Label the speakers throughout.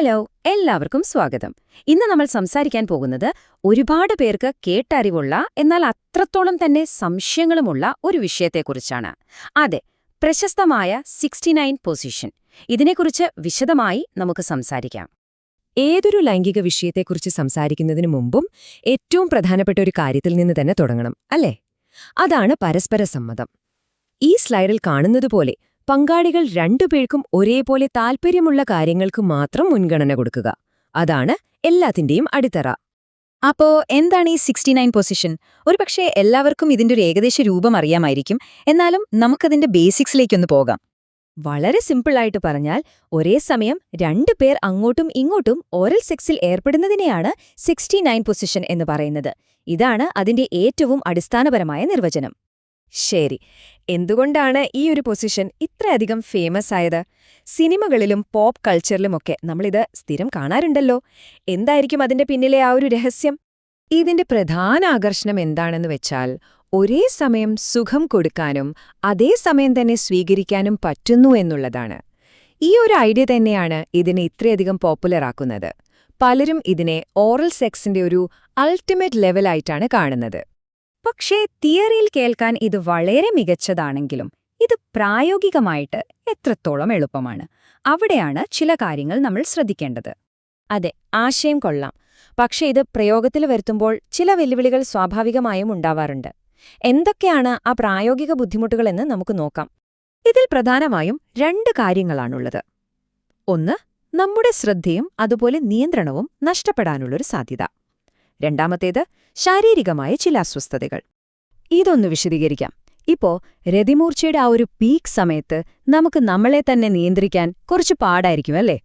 Speaker 1: Hello, എല്ലാവർക്കും സ്വാഗതം. ഇന്ന് നമ്മൾ സംസാരിക്കാൻ പോകുന്നത് ഒരുപാട് പേർക്ക് കേട്ടറിവുള്ള എന്നാൽ അത്രത്തോളം തന്നെ സംശയങ്ങളുമുള്ള ഒരു വിഷയത്തെക്കുറിച്ചാണ്. അതെ, പ്രശസ്തമായ 69 പൊസിഷൻ. ഇതിനെക്കുറിച്ച് വിശദമായി നമുക്ക് സംസാരിക്കാം.
Speaker 2: ഏതൊരു ലൈംഗിക വിഷയത്തെക്കുറിച്ച് സംസാരിക്കുന്നതിനു മുമ്പും ഏറ്റവും പ്രധാനപ്പെട്ട ഒരു കാര്യത്തിൽ നിന്ന് തന്നെ തുടങ്ങണം, അല്ലേ? അതാണ് പരസ്പര സമ്മതം. ഈ സ്ലൈഡിൽ കാണുന്നതുപോലെ പങ്കാളികൾ രണ്ടുപേർക്കും ഒരേപോലെ താൽപ്പര്യമുള്ള കാര്യങ്ങൾക്ക് മാത്രം മുൻഗണന കൊടുക്കുക. അതാണ് എല്ലാത്തിന്റെയും അടിത്തറ.
Speaker 1: അപ്പോ എന്താണ് ഈ 69 പൊസിഷൻ? ഒരുപക്ഷെ എല്ലാവർക്കും ഇതിന്റെ ഒരു ഏകദേശ രൂപം അറിയാമായിരിക്കും. എന്നാലും നമുക്കതിന്റെ ബേസിക്സിലേക്കൊന്ന് പോകാം. വളരെ സിമ്പിളായിട്ട് പറഞ്ഞാൽ, ഒരേ സമയം രണ്ടുപേർ അങ്ങോട്ടും ഇങ്ങോട്ടും ഓറൽ സെക്സിൽ ഏർപ്പെടുന്നതിനെയാണ് 69 പൊസിഷൻ എന്ന് പറയുന്നത്. ഇതാണ് അതിന്റെ ഏറ്റവും അടിസ്ഥാനപരമായ നിർവചനം.
Speaker 2: ശരി, എന്തുകൊണ്ടാണ് ഈ ഒരു പൊസിഷൻ ഇത്രയധികം ഫേമസ് ആയത്? സിനിമകളിലും പോപ്പ് കൾച്ചറിലുമൊക്കെ നമ്മളിത് സ്ഥിരം കാണാറുണ്ടല്ലോ. എന്തായിരിക്കും അതിന്റെ പിന്നിലെ ആ ഒരു രഹസ്യം? ഇതിന്റെ പ്രധാന ആകർഷണം എന്താണെന്ന് വെച്ചാൽ, ഒരേ സമയം സുഖം കൊടുക്കാനും അതേസമയം തന്നെ സ്വീകരിക്കാനും പറ്റുന്നു എന്നുള്ളതാണ്. ഈ ഒരു ഐഡിയ തന്നെയാണ് ഇതിനെ ഇത്രയധികം പോപ്പുലർ ആക്കുന്നത്. പലരും ഇതിനെ ഓറൽ സെക്സിന്റെ ഒരു അൾട്ടിമേറ്റ് ലെവലായിട്ടാണ് കാണുന്നത്.
Speaker 1: പക്ഷേ തിയറിയിൽ കേൾക്കാൻ ഇത് വളരെ മികച്ചതാണെങ്കിലും ഇത് പ്രായോഗികമായിട്ട് എത്രത്തോളം എളുപ്പമാണ്? അവിടെയാണ് ചില കാര്യങ്ങൾ നമ്മൾ ശ്രദ്ധിക്കേണ്ടത്.
Speaker 2: അതെ, ആശയം കൊള്ളാം. പക്ഷേ ഇത് പ്രയോഗത്തിൽ വരുത്തുമ്പോൾ ചില വെല്ലുവിളികൾ സ്വാഭാവികമായും ഉണ്ടാവാറുണ്ട്. എന്തൊക്കെയാണ് ആ പ്രായോഗിക ബുദ്ധിമുട്ടുകളെന്ന് നമുക്ക് നോക്കാം. ഇതിൽ പ്രധാനമായും 2 കാര്യങ്ങളാണുള്ളത്. ഒന്ന്, നമ്മുടെ ശ്രദ്ധയും അതുപോലെ നിയന്ത്രണവും നഷ്ടപ്പെടാനുള്ളൊരു സാധ്യത. രണ്ടാമത്തേത്, ശാരീരികമായ ചില അസ്വസ്ഥതകൾ. ഇതൊന്ന് വിശദീകരിക്കാം. ഇപ്പോ രതിമൂർച്ചയുടെ ആ ഒരു പീക്ക് സമയത്ത് നമുക്ക് നമ്മളെ തന്നെ നിയന്ത്രിക്കാൻ കുറച്ച് പാടായിരിക്കും, അല്ലേ?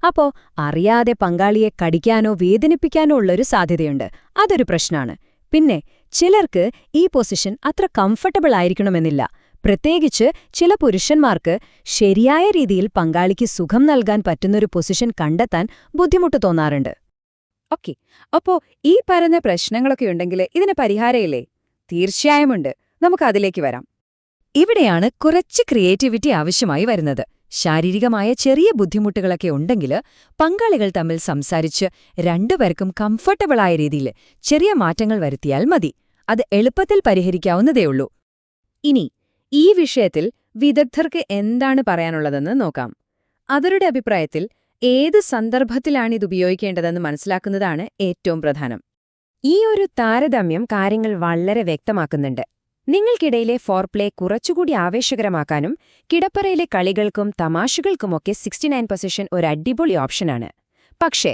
Speaker 2: അപ്പോ അറിയാതെ പങ്കാളിയെ കടിക്കാനോ വേദനിപ്പിക്കാനോ ഉള്ളൊരു സാധ്യതയുണ്ട്. അതൊരു പ്രശ്നമാണ്. പിന്നെ ചിലർക്ക് ഈ പൊസിഷൻ അത്ര കംഫർട്ടബിൾ ആയിരിക്കണമെന്നില്ല. പ്രത്യേകിച്ച് ചില പുരുഷന്മാർക്ക് ശരിയായ രീതിയിൽ പങ്കാളിക്ക് സുഖം നൽകാൻ പറ്റുന്നൊരു പൊസിഷൻ കണ്ടെത്താൻ ബുദ്ധിമുട്ട് തോന്നാറുണ്ട്.
Speaker 1: ഓക്കെ, അപ്പോ ഈ പറഞ്ഞ പ്രശ്നങ്ങളൊക്കെ ഉണ്ടെങ്കിൽ ഇതിന് പരിഹാരമില്ലേ? തീർച്ചയായുമുണ്ട്. നമുക്ക് അതിലേക്ക് വരാം.
Speaker 2: ഇവിടെയാണ് കുറച്ച് ക്രിയേറ്റിവിറ്റി ആവശ്യമായി വരുന്നത്. ശാരീരികമായ ചെറിയ ബുദ്ധിമുട്ടുകളൊക്കെ ഉണ്ടെങ്കിൽ പങ്കാളികൾ തമ്മിൽ സംസാരിച്ച് രണ്ടുപേർക്കും കംഫർട്ടബിളായ രീതിയിൽ ചെറിയ മാറ്റങ്ങൾ വരുത്തിയാൽ മതി. അത് എളുപ്പത്തിൽ പരിഹരിക്കാവുന്നതേയുള്ളൂ.
Speaker 1: ഇനി ഈ വിഷയത്തിൽ വിദഗ്ധർക്ക് എന്താണ് പറയാനുള്ളതെന്ന് നോക്കാം. അവരുടെ അഭിപ്രായത്തിൽ ഏത് സന്ദർഭത്തിലാണിത് ഉപയോഗിക്കേണ്ടതെന്ന് മനസ്സിലാക്കുന്നതാണ് ഏറ്റവും പ്രധാനം.
Speaker 2: ഈ ഒരു താരതമ്യം കാര്യങ്ങൾ വളരെ വ്യക്തമാക്കുന്നുണ്ട്. നിങ്ങൾക്കിടയിലെ ഫോർപ്ലേ കുറച്ചുകൂടി ആവേശകരമാക്കാനും കിടപ്പറയിലെ കളികൾക്കും തമാശകൾക്കുമൊക്കെ 69 പൊസിഷൻ ഒരു അടിപൊളി ഓപ്ഷനാണ്. പക്ഷേ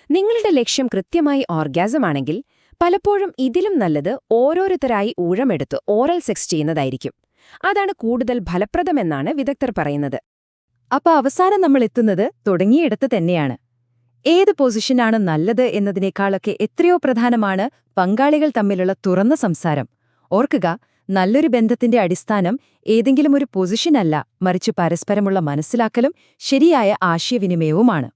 Speaker 2: നിങ്ങളുടെ ലക്ഷ്യം കൃത്യമായി ഓർഗാസമാണെങ്കിൽ പലപ്പോഴും ഇതിലും നല്ലത് ഓരോരുത്തരായി ഊഴമെടുത്ത് ഓറൽ സെക്സ് ചെയ്യുന്നതായിരിക്കും. അതാണ് കൂടുതൽ ഫലപ്രദമെന്നാണ് വിദഗ്ധർ പറയുന്നത്.
Speaker 1: അപ്പൊ അവസാനം നമ്മൾ എത്തുന്നത് തുടങ്ങിയിടത്ത് തന്നെയാണ്. ഏത് പൊസിഷനാണ് നല്ലത് എന്നതിനേക്കാളൊക്കെ എത്രയോ പ്രധാനമാണ് പങ്കാളികൾ തമ്മിലുള്ള തുറന്ന സംസാരം. ഓർക്കുക, നല്ലൊരു ബന്ധത്തിന്റെ അടിസ്ഥാനം ഏതെങ്കിലും ഒരു പൊസിഷനല്ല, മറിച്ച് പരസ്പരമുള്ള മനസ്സിലാക്കലും ശരിയായ ആശയവിനിമയവുമാണ്.